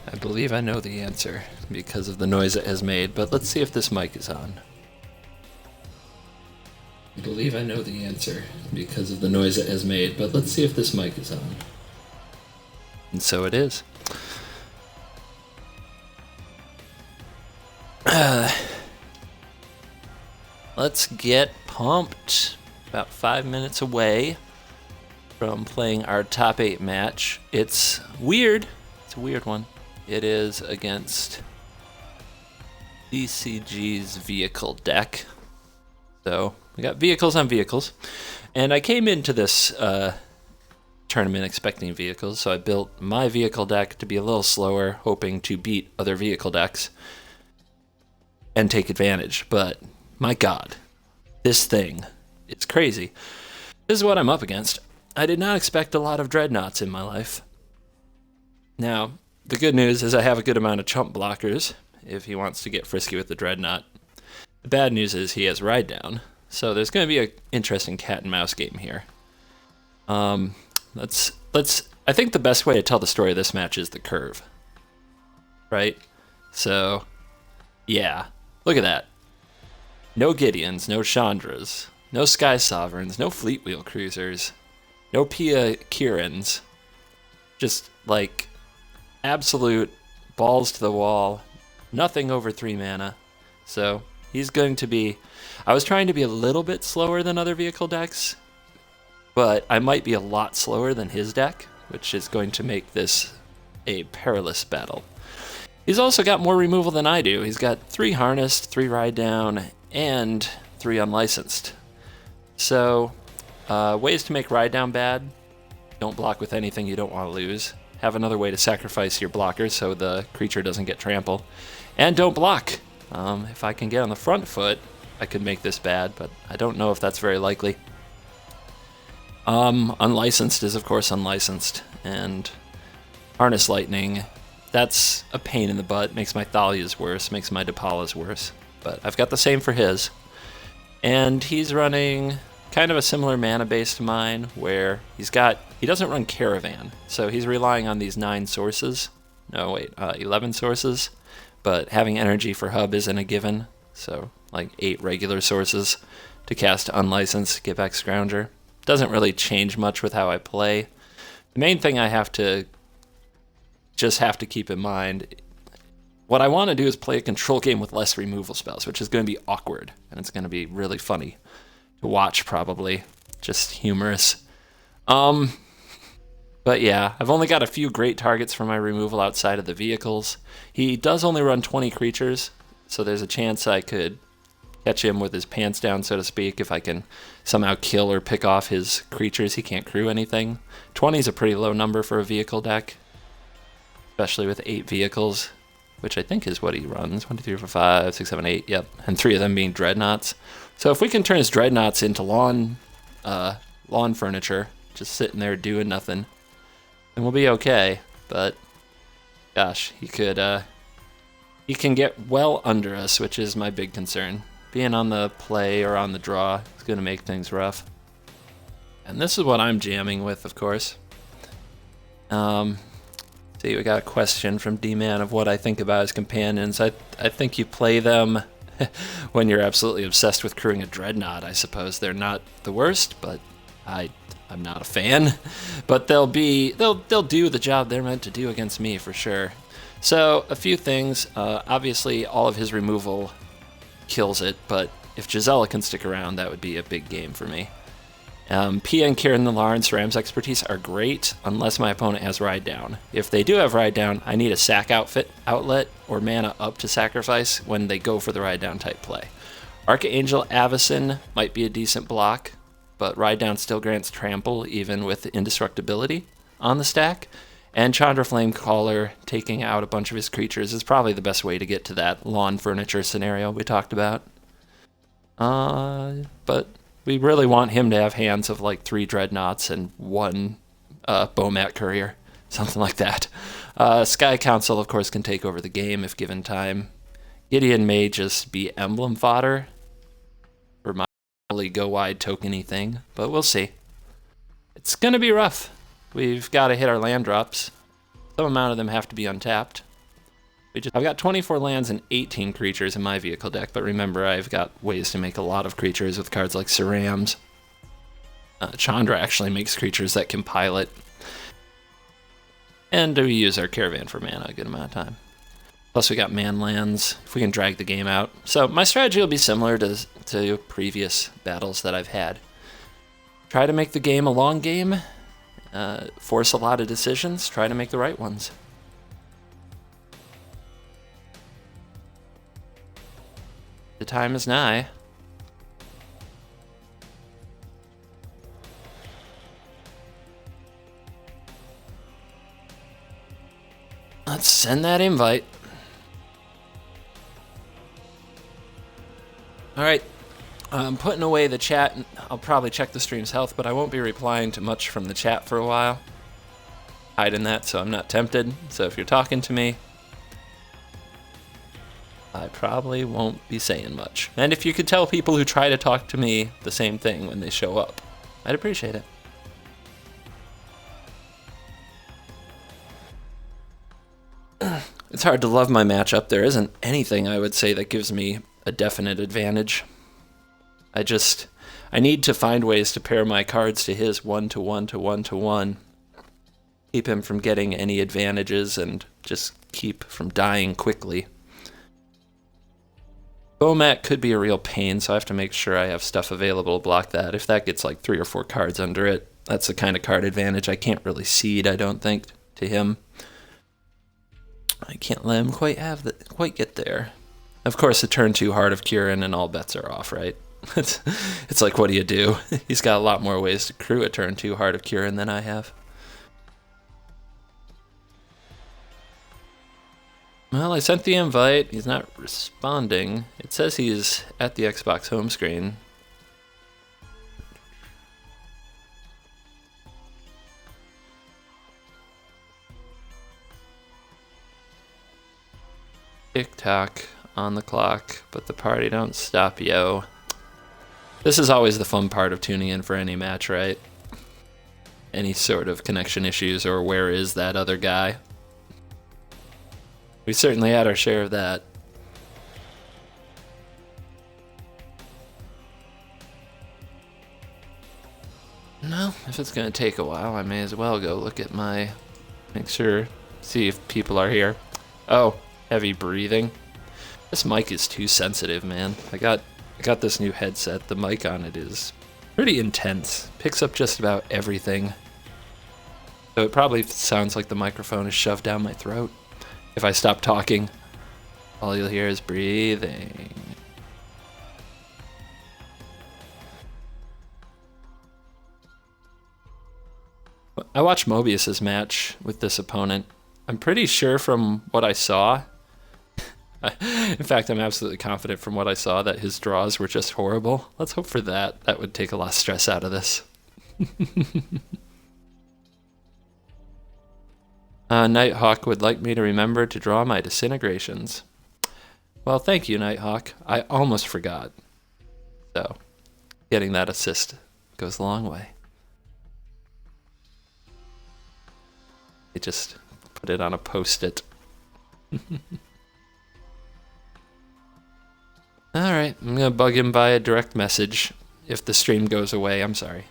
I believe I know the answer because of the noise it has made, but let's see if this mic is on. I believe I know the answer because of the noise it has made, but let's see if this mic is on. And so it is. Let's get pumped. About 5 minutes away from playing our top 8 match. It's weird. It's a weird one. It is against DCG's vehicle deck. So we got vehicles on vehicles. And I came into this tournament expecting vehicles, so I built my vehicle deck to be a little slower, hoping to beat other vehicle decks and take advantage. But my god, this thing, it's crazy. This is what I'm up against. I did not expect a lot of Dreadnoughts in my life. Now, the good news is I have a good amount of chump blockers if he wants to get frisky with the Dreadnought. The bad news is he has Ride Down, so there's going to be an interesting cat and mouse game here. I think the best way to tell the story of this match is the curve, right? So, yeah, look at that. No Gideons, no Chandras, no Sky Sovereigns, no Fleet Wheel Cruisers, no Pia Kirans. Just like absolute balls to the wall, nothing over 3 mana. So he's going to be, I was trying to be a little bit slower than other vehicle decks, but I might be a lot slower than his deck, which is going to make this a perilous battle. He's also got more removal than I do. He's got 3 Harnessed, 3 Ride Down, and 3 Unlicensed. So, ways to make Ride Down bad. Don't block with anything you don't want to lose. Have another way to sacrifice your blocker so the creature doesn't get trample. And don't block. If I can get on the front foot, I could make this bad, but I don't know if that's very likely. Unlicensed is, of course, unlicensed. And Harness Lightning, that's a pain in the butt. Makes my Thalias worse, makes my Depalas worse. But I've got the same for his. And he's running kind of a similar mana base to mine, where he doesn't run Caravan, so he's relying on these 9 sources. 11 sources. But having energy for Hub isn't a given, so like 8 regular sources to cast Unlicensed, get back Scrounger. Doesn't really change much with how I play. The main thing I have to keep in mind, what I want to do is play a control game with less removal spells, which is going to be awkward, and it's going to be really funny to watch, probably. Just humorous. But yeah, I've only got a few great targets for my removal outside of the vehicles. He does only run 20 creatures, so there's a chance I could catch him with his pants down, so to speak, if I can somehow kill or pick off his creatures. He can't crew anything. 20 is a pretty low number for a vehicle deck, especially with 8 vehicles, which I think is what he runs. 1, 2, 3, 4, 5, 6, 7, 8, yep. And 3 of them being Dreadnoughts. So if we can turn his Dreadnoughts into lawn furniture, just sitting there doing nothing, then we'll be okay. But gosh, he can get well under us, which is my big concern. Being on the play or on the draw is going to make things rough. And this is what I'm jamming with, of course. See, we got a question from D-Man of what I think about his companions. I think you play them when you're absolutely obsessed with crewing a Dreadnought, I suppose. They're not the worst, but I'm not a fan. But they'll do the job they're meant to do against me for sure. So, a few things. Obviously, all of his removal kills it, but if Gisela can stick around, that would be a big game for me. Pia and Kiran Nalaar and Sram's expertise are great, unless my opponent has Ride Down. If they do have Ride Down, I need a sack outlet or mana up to sacrifice when they go for the Ride Down type play. Archangel Avacyn might be a decent block, but Ride Down still grants trample even with indestructibility on the stack. And Chandra Flamecaller taking out a bunch of his creatures is probably the best way to get to that lawn furniture scenario we talked about. But we really want him to have hands of like 3 Dreadnoughts and 1 Bomat Courier, something like that. Sky Council, of course, can take over the game if given time. Gideon may just be emblem fodder for my go wide tokeny thing, but we'll see. It's going to be rough. We've got to hit our land drops. Some amount of them have to be untapped. I've got 24 lands and 18 creatures in my vehicle deck, but remember, I've got ways to make a lot of creatures with cards like Srams. Chandra actually makes creatures that can pilot. And we use our Caravan for mana a good amount of time. Plus we got man lands, if we can drag the game out. So my strategy will be similar to previous battles that I've had. Try to make the game a long game, force a lot of decisions, try to make the right ones. The time is nigh. Let's send that invite. Alright, I'm putting away the chat. I'll probably check the stream's health, but I won't be replying to much from the chat for a while. Hiding that so I'm not tempted. So if you're talking to me, I probably won't be saying much. And if you could tell people who try to talk to me the same thing when they show up, I'd appreciate it. It's hard to love my matchup. There isn't anything I would say that gives me a definite advantage. I need to find ways to pair my cards to his 1-to-1 to 1-to-1. Keep him from getting any advantages and just keep from dying quickly. Bomat could be a real pain, so I have to make sure I have stuff available to block that. If that gets like 3 or 4 cards under it, that's the kind of card advantage I can't really cede, I don't think, to him. I can't let him quite get there. Of course, the turn 2 Heart of Kiran and all bets are off, right? It's like, what do you do? He's got a lot more ways to crew a turn 2 Heart of Kiran than I have. Well, I sent the invite. He's not responding. It says he's at the Xbox home screen. Tick-tock on the clock, but the party don't stop, yo. This is always the fun part of tuning in for any match, right? Any sort of connection issues or where is that other guy? We certainly had our share of that. No, if it's going to take a while, I may as well go look at make sure, see if people are here. Oh, heavy breathing. This mic is too sensitive, man. I got this new headset. The mic on it is pretty intense. Picks up just about everything. So it probably sounds like the microphone is shoved down my throat. If I stop talking, all you'll hear is breathing. I watched Mobius's match with this opponent. I'm pretty sure from what I saw, in fact, I'm absolutely confident from what I saw that his draws were just horrible. Let's hope for that. That would take a lot of stress out of this. Nighthawk would like me to remember to draw my disintegrations. Well, thank you, Nighthawk. I almost forgot. So, getting that assist goes a long way. I just put it on a post-it. Alright, I'm gonna bug him by a direct message. If the stream goes away, I'm sorry.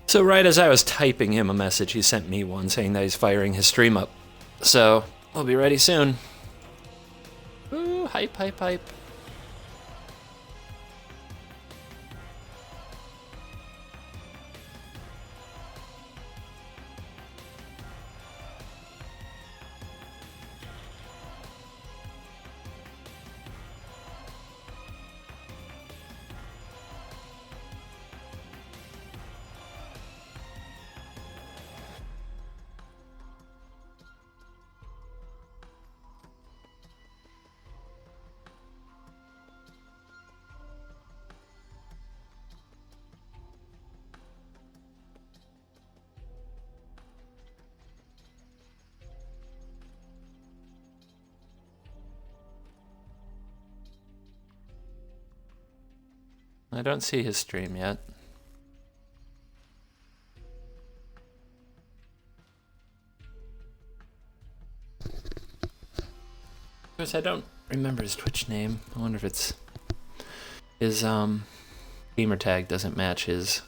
So right as I was typing him a message, he sent me one saying that he's firing his stream up. So, we'll be ready soon. Ooh, hype, hype, hype. I don't see his stream yet. Of course, I don't remember his Twitch name. I wonder if it's his gamer tag doesn't match his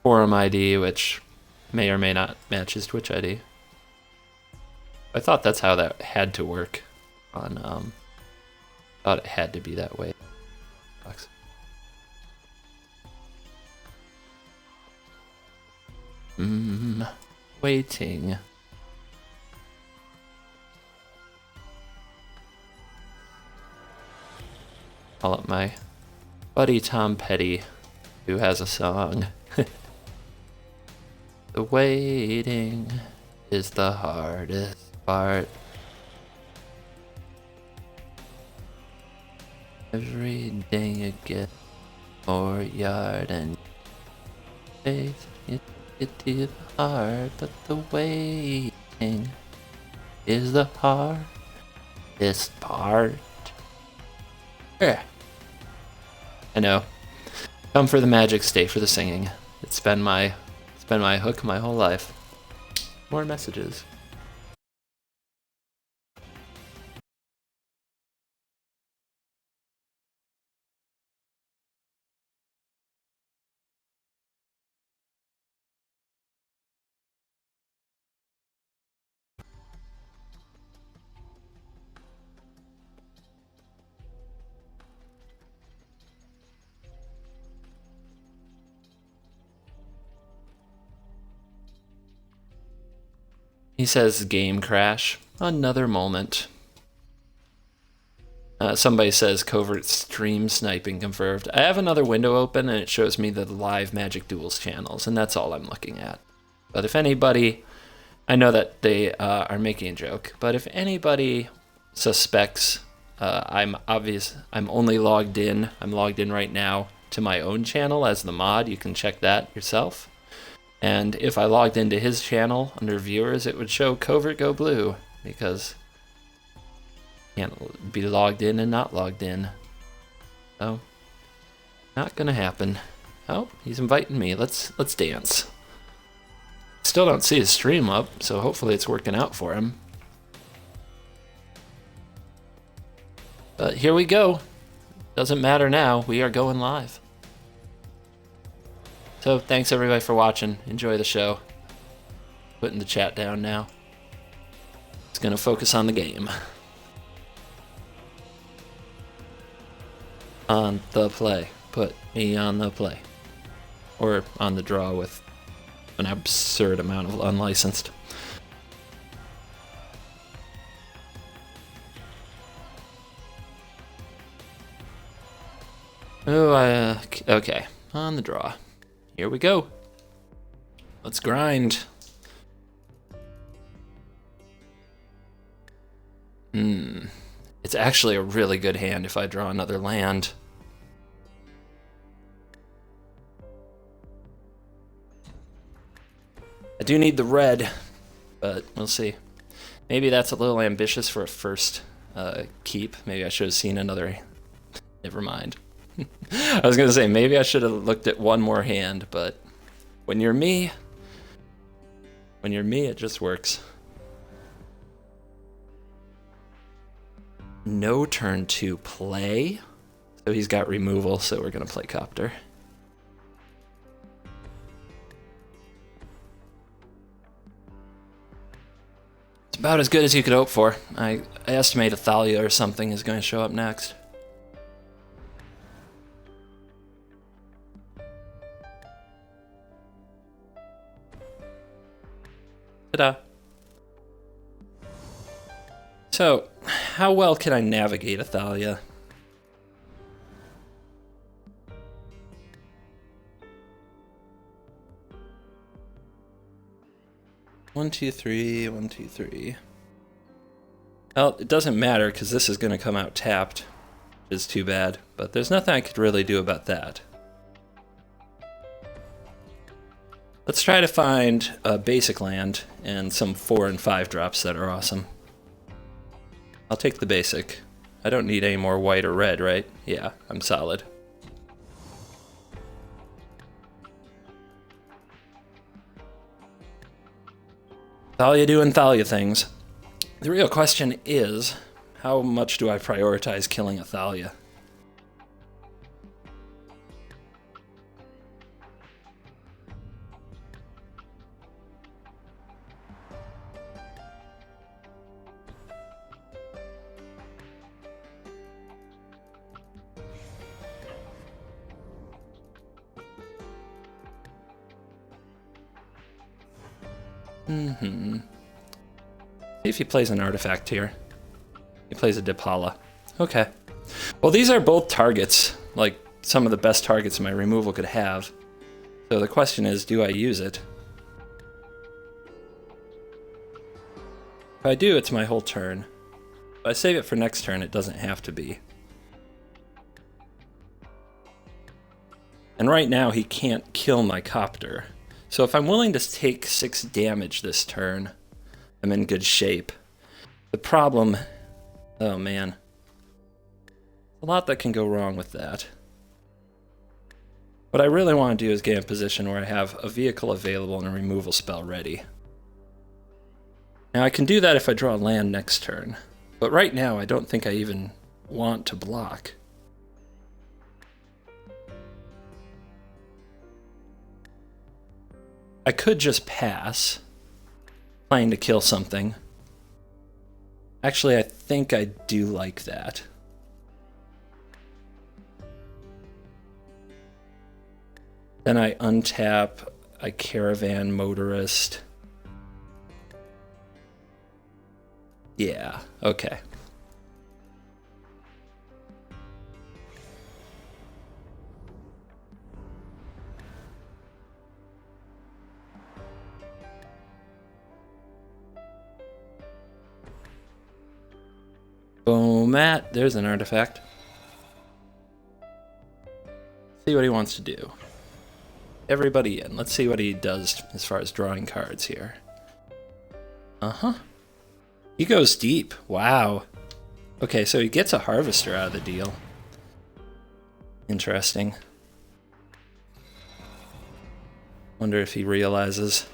forum ID, which may or may not match his Twitch ID. I thought that's how that had to work on thought it had to be that way. Waiting. Call up my buddy Tom Petty, who has a song. The waiting is the hardest part. Every day you get more yard and faith, you get to the heart, but the waiting is the hardest part. Yeah. I know. Come for the magic, stay for the singing. It's been my hook my whole life. More messages. He says game crash. Another moment. Somebody says covert stream sniping confirmed. I have another window open and it shows me the live Magic Duels channels, and that's all I'm looking at. But if anybody, I know that they are making a joke, but if anybody suspects I'm only logged in. I'm logged in right now to my own channel as the mod. You can check that yourself. And if I logged into his channel under viewers, it would show Covert Go Blue, because you can't be logged in and not logged in. So, not gonna happen. Oh, he's inviting me. Let's dance. Still don't see his stream up, so hopefully it's working out for him. But here we go. Doesn't matter now. We are going live. So thanks everybody for watching. Enjoy the show. Putting the chat down now. It's gonna focus on the game. On the play. Put me on the play. Or on the draw with an absurd amount of unlicensed. Oh, okay. On the draw. Here we go. Let's grind. It's actually a really good hand if I draw another land. I do need the red, but we'll see. Maybe that's a little ambitious for a first keep. Maybe I should have seen another. Never mind. I was gonna say maybe I should have looked at one more hand, but when you're me, it just works. No turn to play. So he's got removal, so we're gonna play Copter. It's about as good as you could hope for. I estimate a Thalia or something is going to show up next. Ta-da. So, how well can I navigate a Thalia? One, two, three, 1, 2, 3. Well, it doesn't matter because this is going to come out tapped, which is too bad, but there's nothing I could really do about that. Let's try to find a basic land and some 4 and 5 drops that are awesome. I'll take the basic. I don't need any more white or red, right? Yeah, I'm solid. Thalia doing Thalia things. The real question is, how much do I prioritize killing a Thalia? See if he plays an artifact here. He plays a Depala. Okay. Well, these are both targets, like some of the best targets my removal could have. So the question is, do I use it? If I do, it's my whole turn. If I save it for next turn, it doesn't have to be. And right now, he can't kill my Copter. So if I'm willing to take 6 damage this turn, I'm in good shape. The problem... Oh man. A lot that can go wrong with that. What I really want to do is get in a position where I have a vehicle available and a removal spell ready. Now I can do that if I draw land next turn. But right now I don't think I even want to block. I could just pass, playing to kill something. Actually, I think I do like that. Then I untap a Caravan Motorist. Yeah, okay. Bomat, there's an artifact. See what he wants to do. Everybody in. Let's see what he does as far as drawing cards here. Uh-huh. He goes deep. Wow. Okay, so he gets a Harvester out of the deal. Interesting. Wonder if he realizes.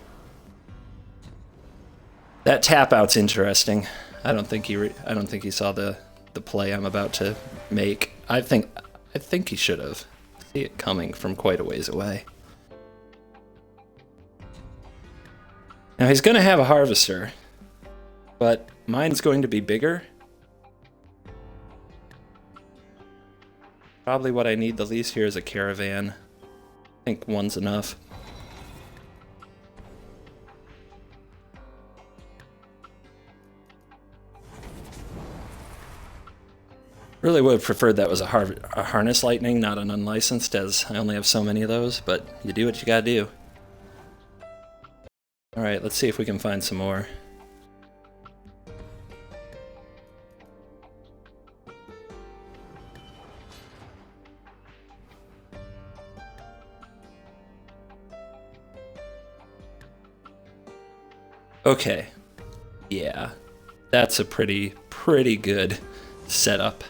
That tap out's interesting. I don't think he saw the play I'm about to make. I think he should have. See it coming from quite a ways away. Now he's going to have a Harvester, but mine's going to be bigger. Probably what I need the least here is a Caravan. I think one's enough. Really would have preferred that was a Harness Lightning, not an unlicensed, as I only have so many of those, but you do what you gotta do. Alright, let's see if we can find some more. Okay. Yeah. That's a pretty good setup.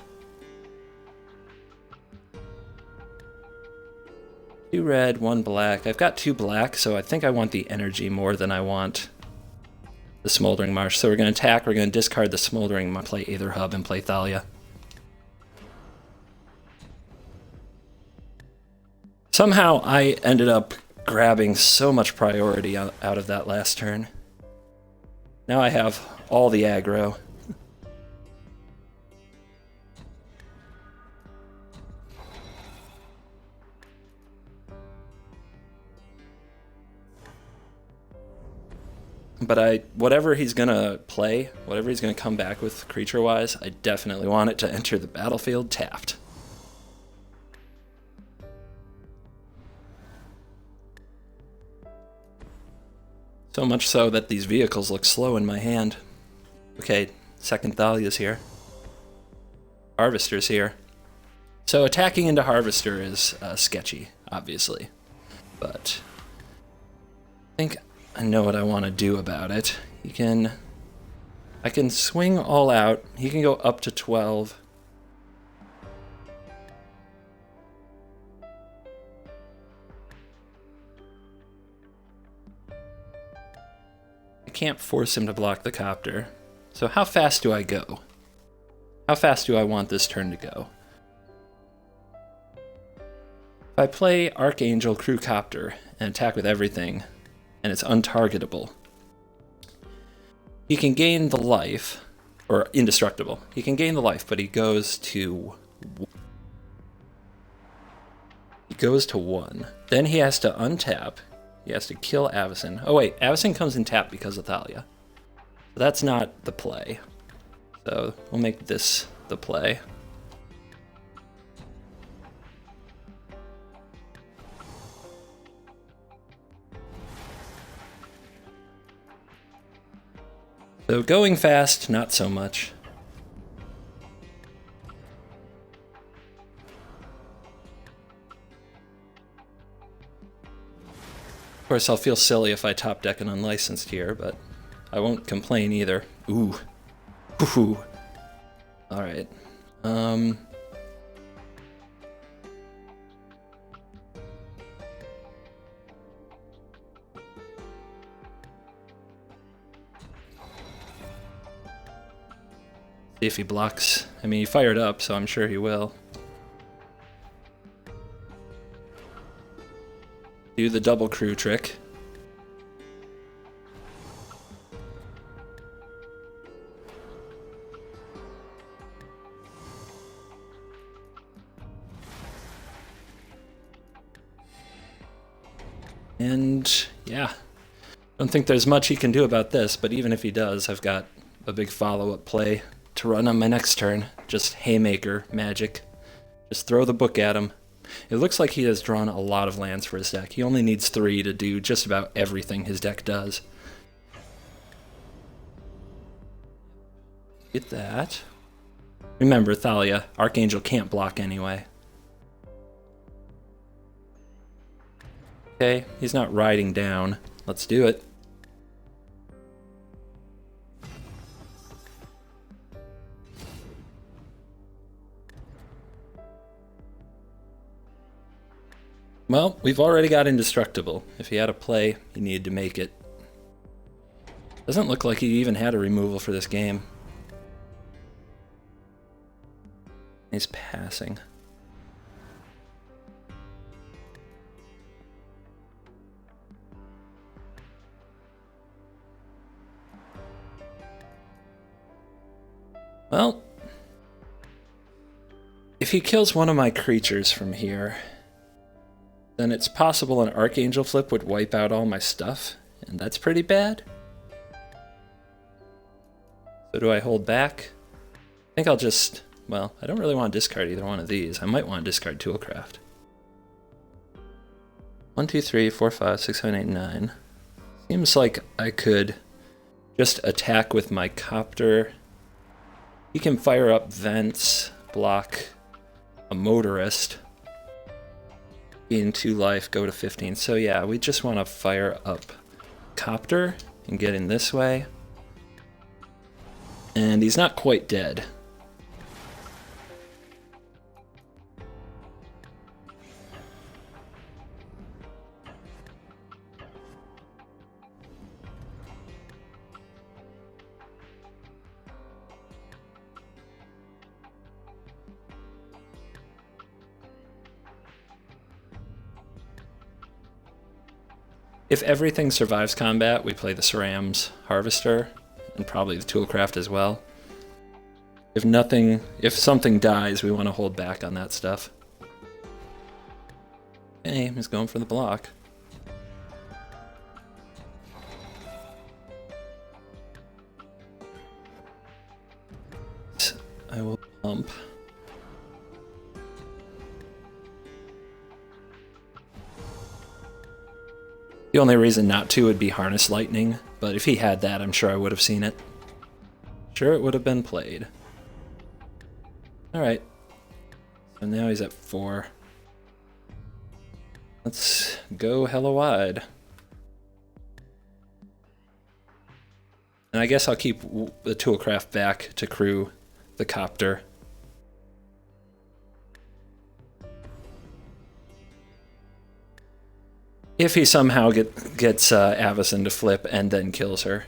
2 red, 1 black. I've got 2 black, so I think I want the energy more than I want the Smoldering Marsh. So we're going to attack, we're going to discard the Smoldering Marsh, play Aether Hub, and play Thalia. Somehow I ended up grabbing so much priority out of that last turn. Now I have all the aggro. But whatever he's gonna play, whatever he's gonna come back with creature-wise, I definitely want it to enter the battlefield tapped. So much so that these vehicles look slow in my hand. Okay, second Thalia's here. Harvester's here. So attacking into Harvester is sketchy, obviously. But I think I know what I want to do about it. I can swing all out. He can go up to 12. I can't force him to block the Copter. So how fast do I go? How fast do I want this turn to go? If I play Archangel Crew Copter and attack with everything, and it's untargetable, he can gain the life, or indestructible. He can gain the life, but he goes to 1. Then he has to untap. He has to kill Avacyn. Oh wait, Avacyn comes in tap because of Thalia. That's not the play. So we'll make this the play. So going fast, not so much. Of course, I'll feel silly if I top deck an unlicensed here, but I won't complain either. Ooh. Ooh. Alright. See if he blocks. I mean, he fired up, so I'm sure he will. Do the double crew trick. And yeah, don't think there's much he can do about this, but even if he does, I've got a big follow-up play to run on my next turn. Just Haymaker magic. Just throw the book at him. It looks like he has drawn a lot of lands for his deck. He only needs 3 to do just about everything his deck does. Get that. Remember, Thalia, Archangel can't block anyway. Okay, he's not riding down. Let's do it. Well, we've already got Indestructible. If he had a play, he needed to make it. Doesn't look like he even had a removal for this game. He's passing. Well, if he kills one of my creatures from here, then it's possible an Archangel flip would wipe out all my stuff, and that's pretty bad. So do I hold back? I think I'll just, well, I don't really want to discard either one of these. I might want to discard Toolcraft. 1, 2, 3, 4, 5, 6, 7, 8, 9. Seems like I could just attack with my Copter. He can fire up vents, block a motorist. Gain 2 life, go to 15. So yeah, we just want to fire up Copter and get in this way. And he's not quite dead. If everything survives combat, we play the Sram's Harvester, and probably the Toolcraft as well. If something dies, we want to hold back on that stuff. Okay, he's going for the block. I will pump. The only reason not to would be Harness Lightning, but if he had that, I'm sure I would have seen it. Sure, it would have been played. Alright. So now he's at 4. Let's go hella wide. And I guess I'll keep the Toolcraft back to crew the Copter. If he somehow gets Avacyn to flip and then kills her.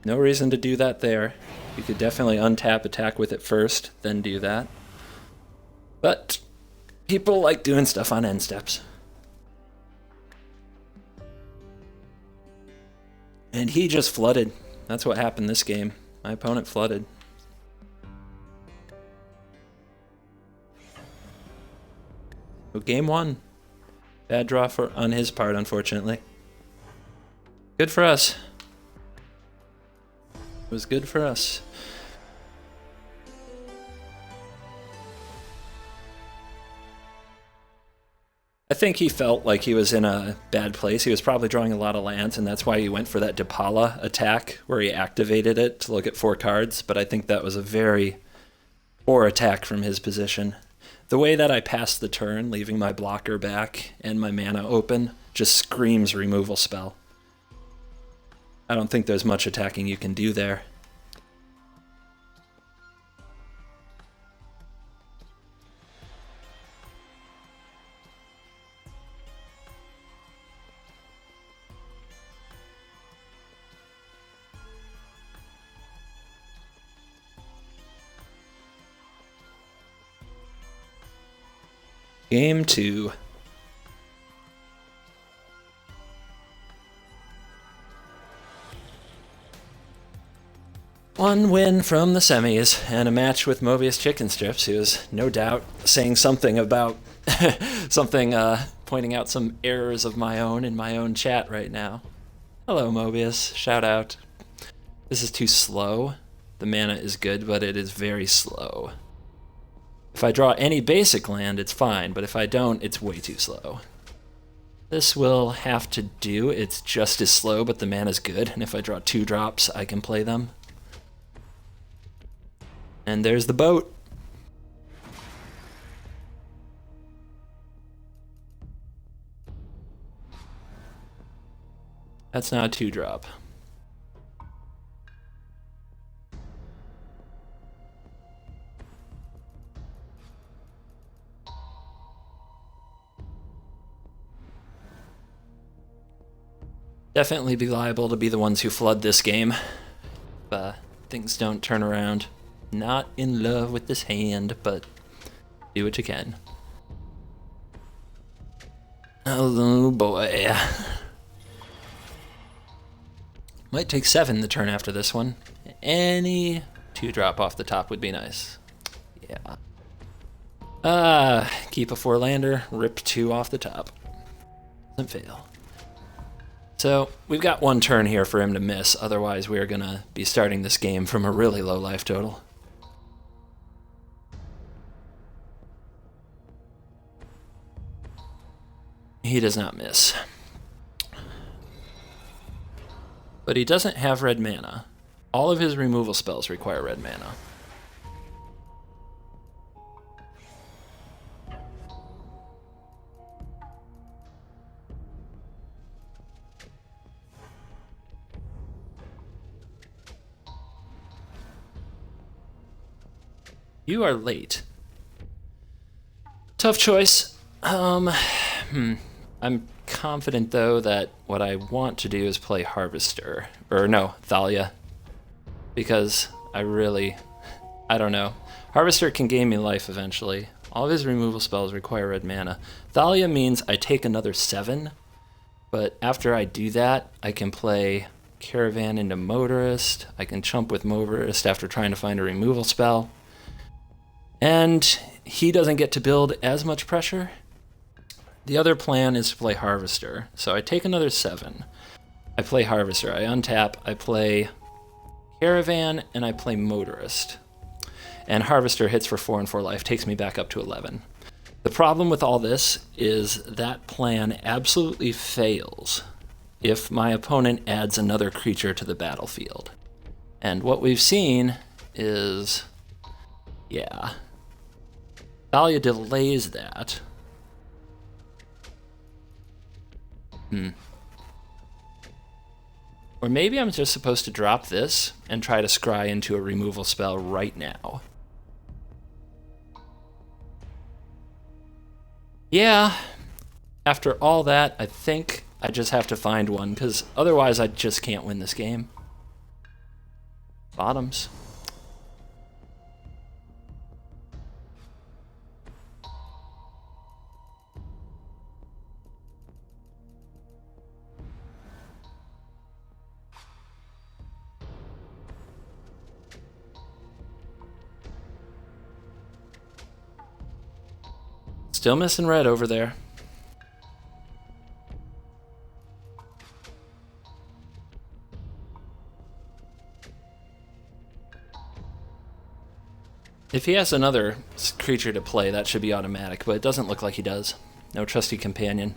No reason to do that there. You could definitely untap, attack with it first, then do that. But people like doing stuff on end steps. And he just flooded. That's what happened this game. My opponent flooded. So game 1. Bad draw on his part, unfortunately. Good for us. It was good for us. I think he felt like he was in a bad place. He was probably drawing a lot of lands, and that's why he went for that Depala attack, where he activated it to look at 4 cards, but I think that was a very poor attack from his position. The way that I passed the turn, leaving my blocker back and my mana open, just screams removal spell. I don't think there's much attacking you can do there. Game 2. One win from the semis, and a match with Mobius Chicken Strips, who is no doubt saying something about pointing out some errors of my own in my own chat right now. Hello, Mobius. Shout out. This is too slow. The mana is good, but it is very slow. If I draw any basic land, it's fine, but if I don't, it's way too slow. This will have to do. It's just as slow, but the mana's good, and if I draw 2 drops, I can play them. And there's the boat. That's now a 2-drop. Definitely be liable to be the ones who flood this game if things don't turn around. Not in love with this hand, but do what you can. Oh boy. Might take 7 the turn after this one. Any 2-drop off the top would be nice. Yeah. Keep a 4-lander, rip 2 off the top. Doesn't fail. So we've got 1 turn here for him to miss, otherwise we are going to be starting this game from a really low life total. He does not miss. But he doesn't have red mana. All of his removal spells require red mana. You are late. Tough choice. I'm confident, though, that what I want to do is play Harvester. Or no, Thalia. Because I don't know. Harvester can gain me life eventually. All of his removal spells require red mana. Thalia means I take another 7, but after I do that, I can play Caravan into Motorist. I can chump with Motorist after trying to find a removal spell. And he doesn't get to build as much pressure. The other plan is to play Harvester. So I take another 7. I play Harvester. I untap. I play Caravan, and I play Motorist. And Harvester hits for 4 and 4 life, takes me back up to 11. The problem with all this is that plan absolutely fails if my opponent adds another creature to the battlefield. And what we've seen is, yeah, Thalia delays that. Or maybe I'm just supposed to drop this and try to scry into a removal spell right now. Yeah, after all that, I think I just have to find one, because otherwise I just can't win this game. Bottoms. Still missing red over there. If he has another creature to play, that should be automatic, but it doesn't look like he does. No Trusty Companion.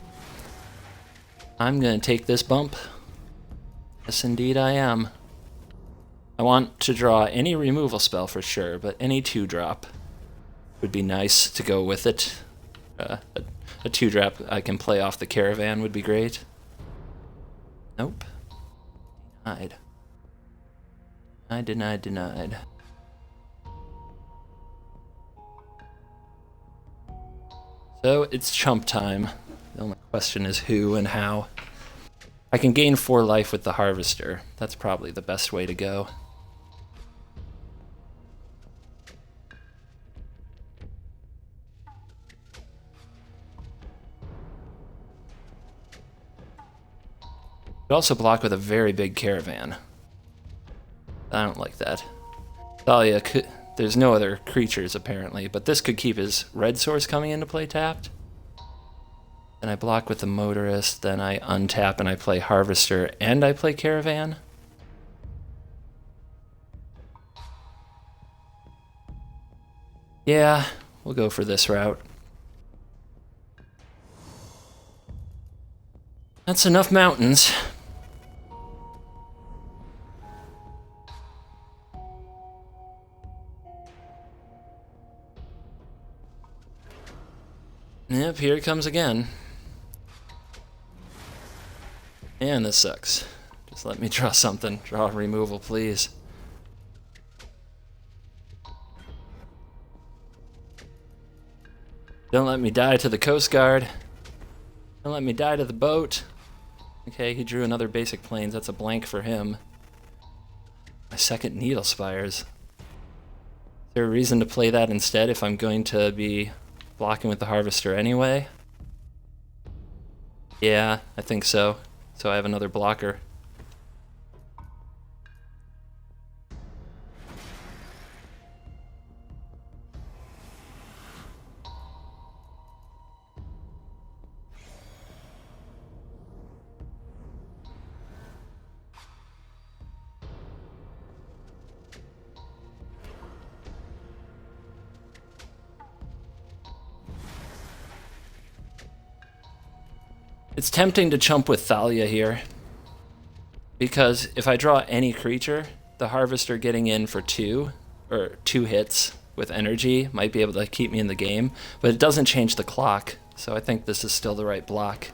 I'm gonna take this bump. Yes, indeed I am. I want to draw any removal spell for sure, but any 2-drop would be nice to go with it. A 2-drop I can play off the Caravan would be great. Nope. Denied. Denied. So it's chump time. The only question is who and how. I can gain 4 life with the Harvester. That's probably the best way to go. Could also block with a very big Caravan. I don't like that. Thalia could... There's no other creatures apparently, but this could keep his red source coming into play tapped. Then I block with the Motorist, then I untap and I play Harvester and I play Caravan. Yeah, we'll go for this route. That's enough mountains. Yep, here it comes again. Man, this sucks. Just let me draw something. Draw removal, please. Don't let me die to the Coast Guard. Don't let me die to the boat. Okay, he drew another basic planes. That's a blank for him. My second Needle Spires. Is there a reason to play that instead if I'm going to be blocking with the Harvester anyway? Yeah, I think so. So I have another blocker. It's tempting to chump with Thalia here, because if I draw any creature, the Harvester getting in for 2 hits with energy might be able to keep me in the game, but it doesn't change the clock, so I think this is still the right block.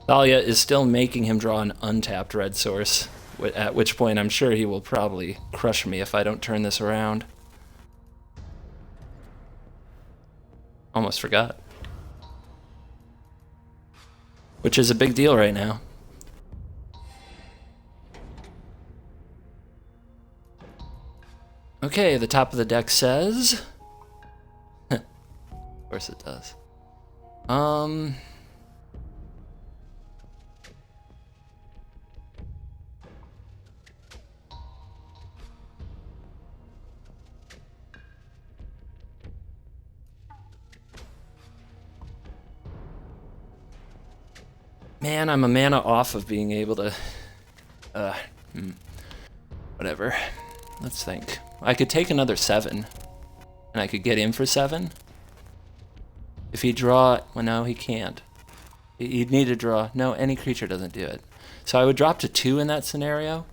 Thalia is still making him draw an untapped red source, at which point I'm sure he will probably crush me if I don't turn this around. Almost forgot. Which is a big deal right now. Okay, the top of the deck says... Of course it does. Man, I'm a mana off of being able to... whatever. Let's think. I could take another 7, and I could get in for 7. If he draw... Well, no, he can't. He'd need to draw... No, any creature doesn't do it. So I would drop to 2 in that scenario.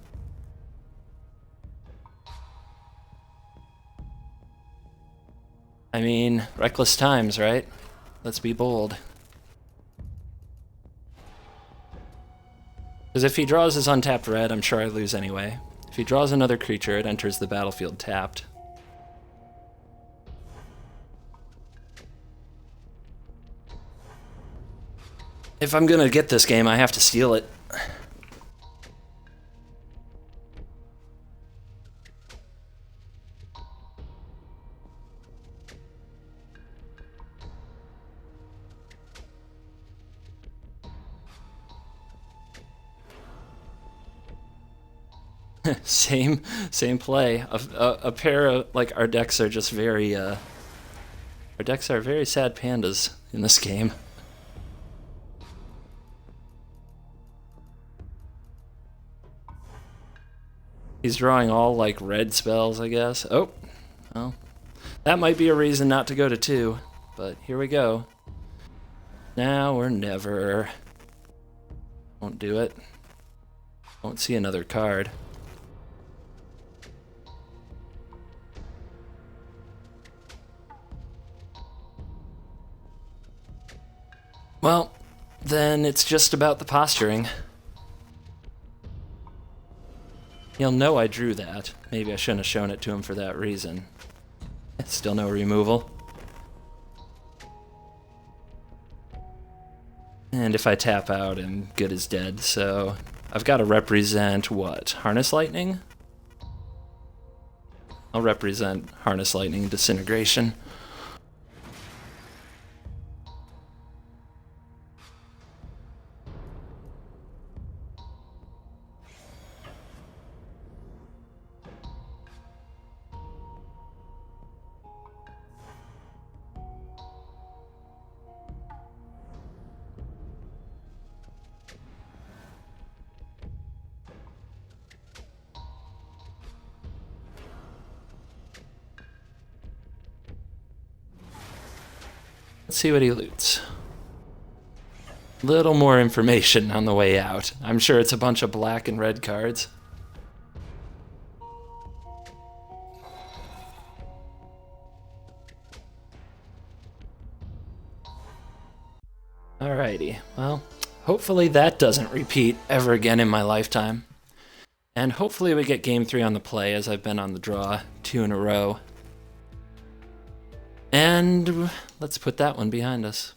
I mean, reckless times, right? Let's be bold. Because if he draws his untapped red, I'm sure I lose anyway. If he draws another creature, it enters the battlefield tapped. If I'm gonna get this game, I have to steal it. Same play. A pair of, like, our decks are just very, our decks are very sad pandas in this game. He's drawing all, like, red spells, I guess. Oh, well, that might be a reason not to go to 2, but here we go. Now or never. Won't do it. Won't see another card. Well, then it's just about the posturing. He'll know I drew that. Maybe I shouldn't have shown it to him for that reason. Still no removal. And if I tap out, I'm good as dead, so I've got to represent what? Harness Lightning? I'll represent Harness Lightning Disintegration. Let's see what he loots. Little more information on the way out. I'm sure it's a bunch of black and red cards. Alrighty, well, hopefully that doesn't repeat ever again in my lifetime. And hopefully we get game 3 on the play, as I've been on the draw 2 in a row. And let's put that one behind us.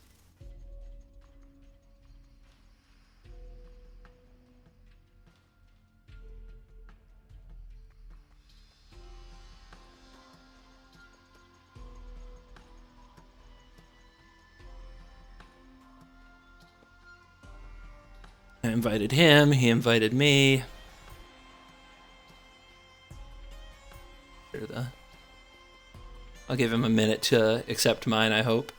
I invited him, he invited me. I'll give him a minute to accept mine, I hope.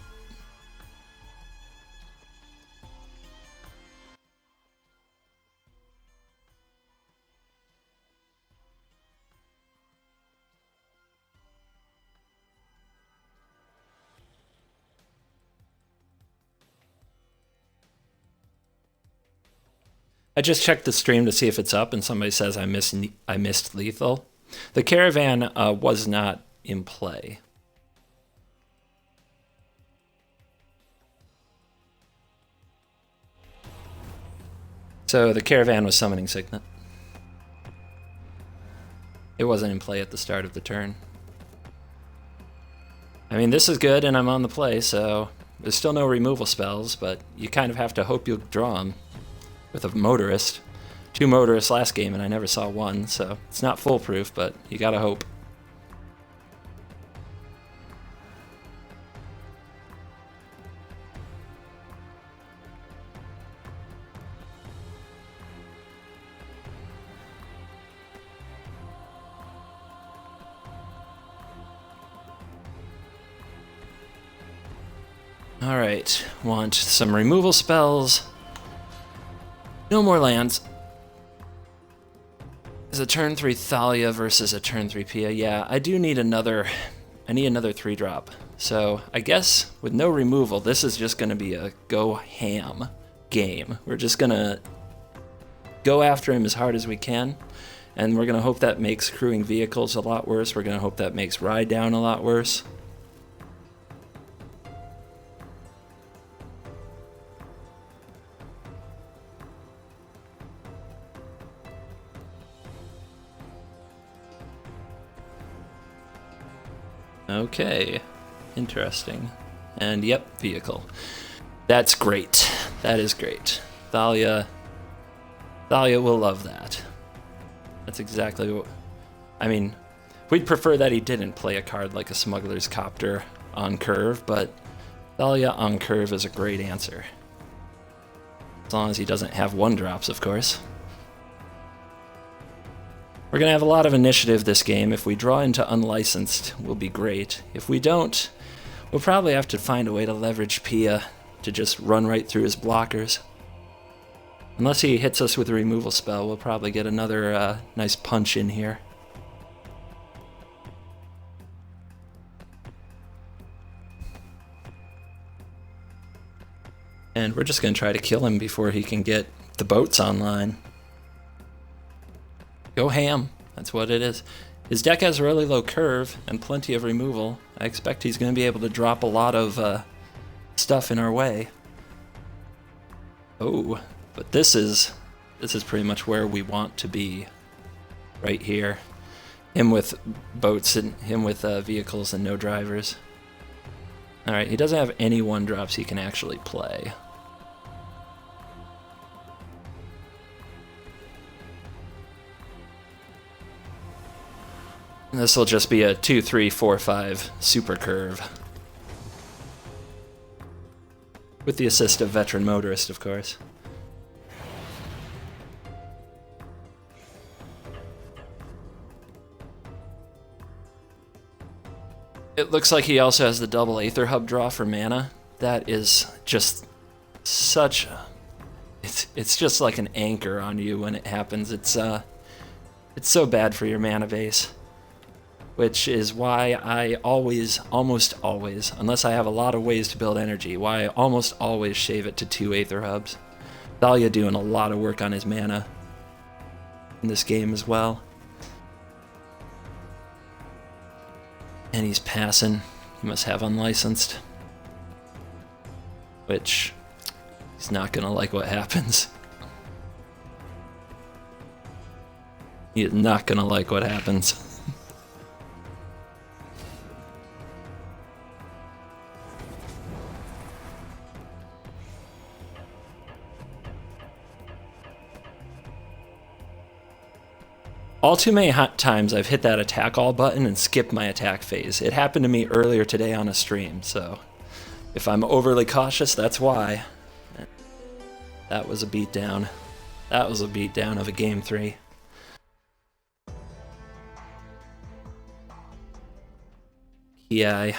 I just checked the stream to see if it's up, and somebody says I missed lethal. The caravan was not in play. So the caravan was summoning Signet. It wasn't in play at the start of the turn. I mean, this is good, and I'm on the play, so there's still no removal spells, but you kind of have to hope you'll draw them with a Motorist. 2 Motorists last game, and I never saw one, so it's not foolproof, but you gotta hope. Alright, want some removal spells. No more lands. Is a turn 3 Thalia versus a turn 3 Pia? Yeah, I do need another 3-drop. So I guess with no removal, this is just gonna be a go ham game. We're just gonna go after him as hard as we can, and we're gonna hope that makes crewing vehicles a lot worse. We're gonna hope that makes ride down a lot worse. Okay, interesting. And yep, vehicle. That's great. That is great. Thalia will love that. That's exactly what... I mean, we'd prefer that he didn't play a card like a Smuggler's Copter on curve, but Thalia on curve is a great answer. As long as he doesn't have 1-drops, of course. We're going to have a lot of initiative this game. If we draw into unlicensed, we'll be great. If we don't, we'll probably have to find a way to leverage Pia to just run right through his blockers. Unless he hits us with a removal spell, we'll probably get another nice punch in here. And we're just going to try to kill him before he can get the boats online. Go ham. That's what it is. His deck has a really low curve and plenty of removal. I expect he's going to be able to drop a lot of stuff in our way. Oh, but this is pretty much where we want to be. Right here. Him with boats and him with vehicles and no drivers. Alright, he doesn't have any 1-drops he can actually play. This will just be a 2, 3, 4, 5 super curve. With the assist of Veteran Motorist, of course. It looks like he also has the double Aether Hub draw for mana. That is just such... It's just like an anchor on you when it happens. It's so bad for your mana base. Which is why I always, almost always, unless I have a lot of ways to build energy, why I almost always shave it to 2 Aether Hubs. Thalia doing a lot of work on his mana in this game as well. And he's passing. He must have unlicensed. Which, he's not gonna like what happens. He is not gonna like what happens. All too many times I've hit that attack all button and skipped my attack phase. It happened to me earlier today on a stream, so if I'm overly cautious, that's why. That was a beatdown. That was a beatdown of a game 3. Yeah.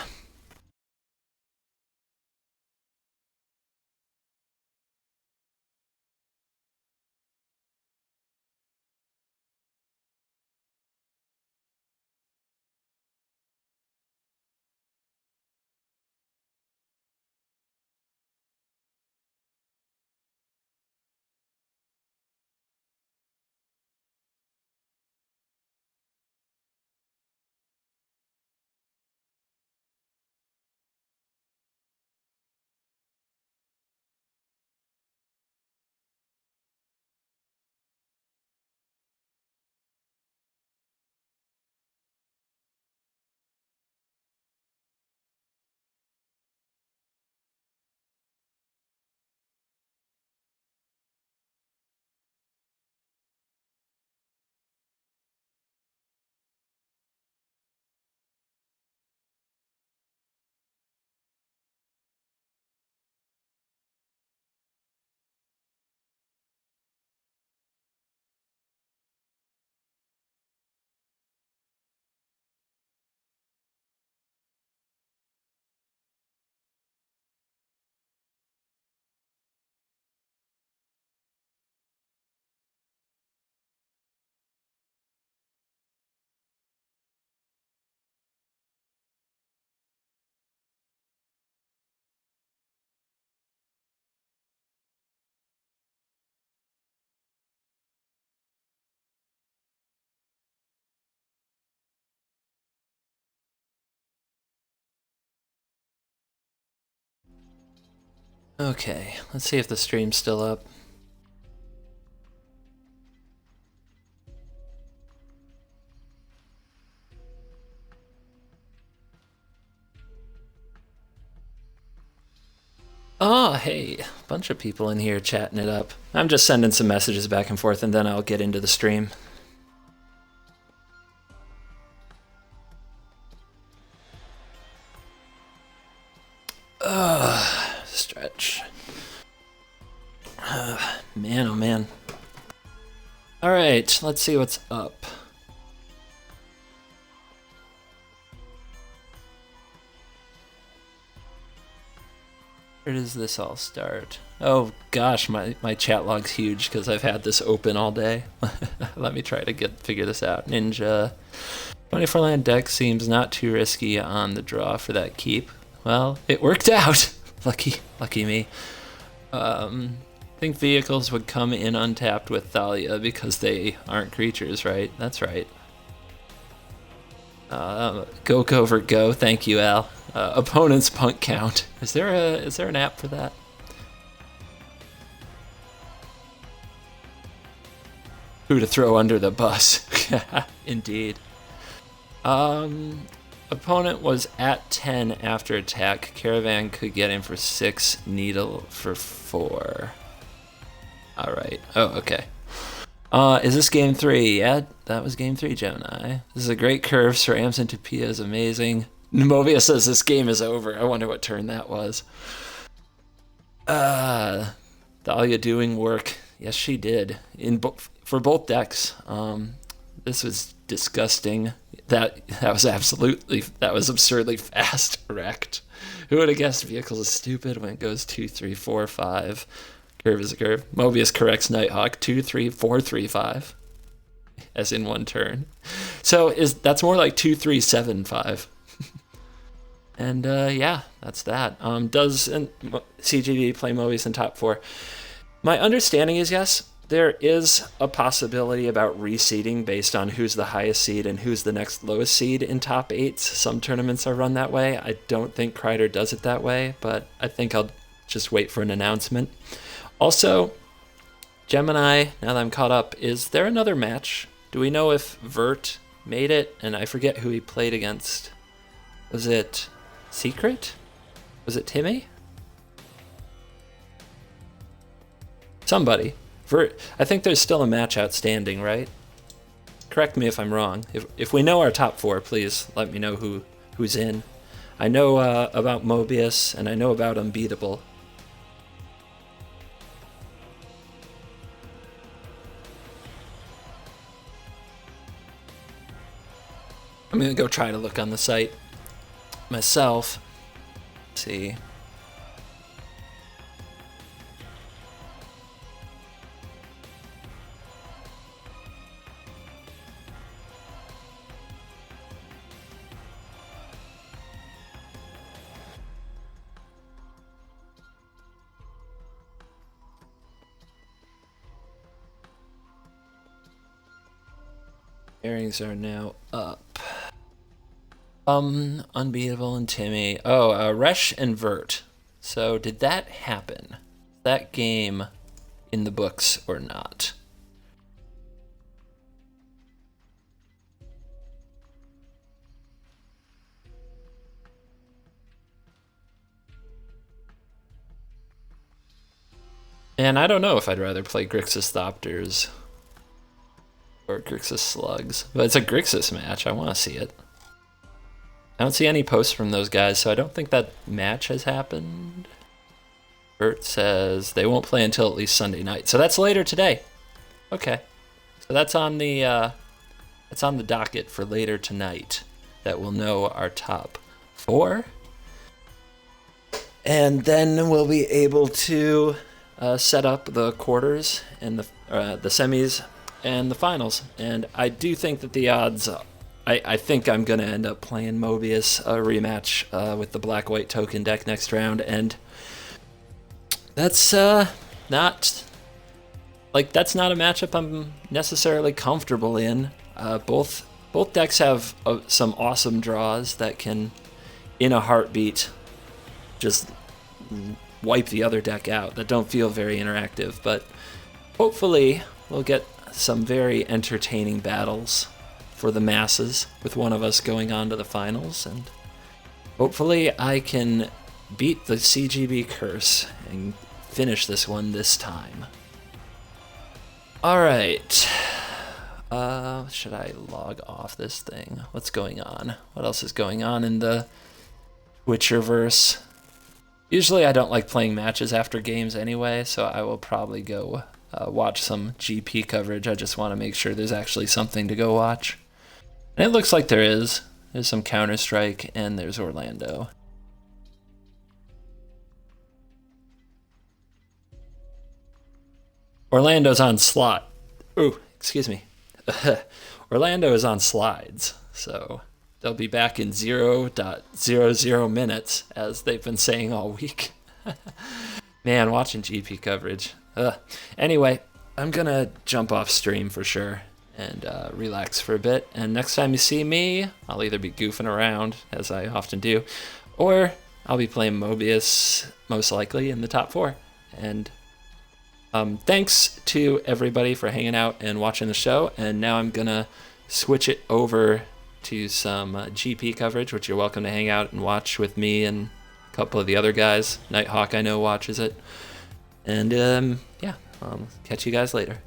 Okay, let's see if the stream's still up. Oh, hey, a bunch of people in here chatting it up. I'm just sending some messages back and forth and then I'll get into the stream. Stretch. Man, oh man. Alright, let's see what's up. Where does this all start? Oh gosh, my chat log's huge because I've had this open all day. Let me try to figure this out. Ninja. 24 land deck seems not too risky on the draw for that keep. Well, it worked out. Lucky me. I think vehicles would come in untapped with Thalia because they aren't creatures, right? That's right. Go over go. Thank you, Al. Opponent's punt count. Is there an app for that? Who to throw under the bus? Indeed. Opponent was at 10 after attack. Caravan could get in for 6. Needle for 4. All right. Oh, okay. Is this game 3? Yeah, that was game 3, Gemini. This is a great curve. Srams into Pia is amazing. Mobius says this game is over. I wonder what turn that was. Thalia doing work. Yes, she did. For both decks. This was disgusting. That was absurdly fast. Wrecked. Who would have guessed vehicles is stupid when it goes 2, 3, 4, 5. Curve is a curve. Mobius corrects Nighthawk. 2, 3, 4, 3, 5. As in one turn. So that's more like 2, 3, 7, 5. And yeah, that's that. Does CGB play Mobius in top 4? My understanding is yes. There is a possibility about reseeding based on who's the highest seed and who's the next lowest seed in top 8s. Some tournaments are run that way. I don't think Kreider does it that way, but I think I'll just wait for an announcement. Also, Gemini, now that I'm caught up, is there another match? Do we know if Vert made it? And I forget who he played against. Was it Secret? Was it Timmy? Somebody. Vert. I think there's still a match outstanding, right? Correct me if I'm wrong. If we know our top 4, please let me know who's in. I know about Mobius, and I know about Unbeatable. I'm going to go try to look on the site myself. Let's see. Earrings are now up. Unbeatable and Timmy. Oh, Resh and Vert. So did that happen? That game in the books or not? And I don't know if I'd rather play Grixis Thopters or Grixis Slugs. But it's a Grixis match. I want to see it. I don't see any posts from those guys, so I don't think that match has happened. Bert says they won't play until at least Sunday night. So that's later today. Okay. So that's on the docket for later tonight that we'll know our top 4. And then we'll be able to set up the quarters and the semis and the finals. And I do think that the odds... I think I'm going to end up playing Mobius, a rematch with the black-white token deck next round, and that's not a matchup I'm necessarily comfortable in. Both decks have some awesome draws that can, in a heartbeat, just wipe the other deck out, that don't feel very interactive, but hopefully we'll get some very entertaining battles for the masses, with one of us going on to the finals, and hopefully I can beat the CGB curse and finish this one this time. Alright, should I log off this thing? What's going on? What else is going on in the Twitcherverse? Usually I don't like playing matches after games anyway, so I will probably go watch some GP coverage. I just want to make sure there's actually something to go watch. And it looks like there is. There's some Counter-Strike, and there's Orlando. Orlando's on slot. Ooh, excuse me. Orlando is on slides, so they'll be back in 0.00 minutes, as they've been saying all week. Man, watching GP coverage. Anyway, I'm gonna jump off stream for sure and relax for a bit. And next time you see me, I'll either be goofing around, as I often do, or I'll be playing Mobius, most likely, in the top 4. And thanks to everybody for hanging out and watching the show. And now I'm gonna switch it over to some GP coverage, which you're welcome to hang out and watch with me and a couple of the other guys. Nighthawk, I know, watches it. And yeah, I'll catch you guys later.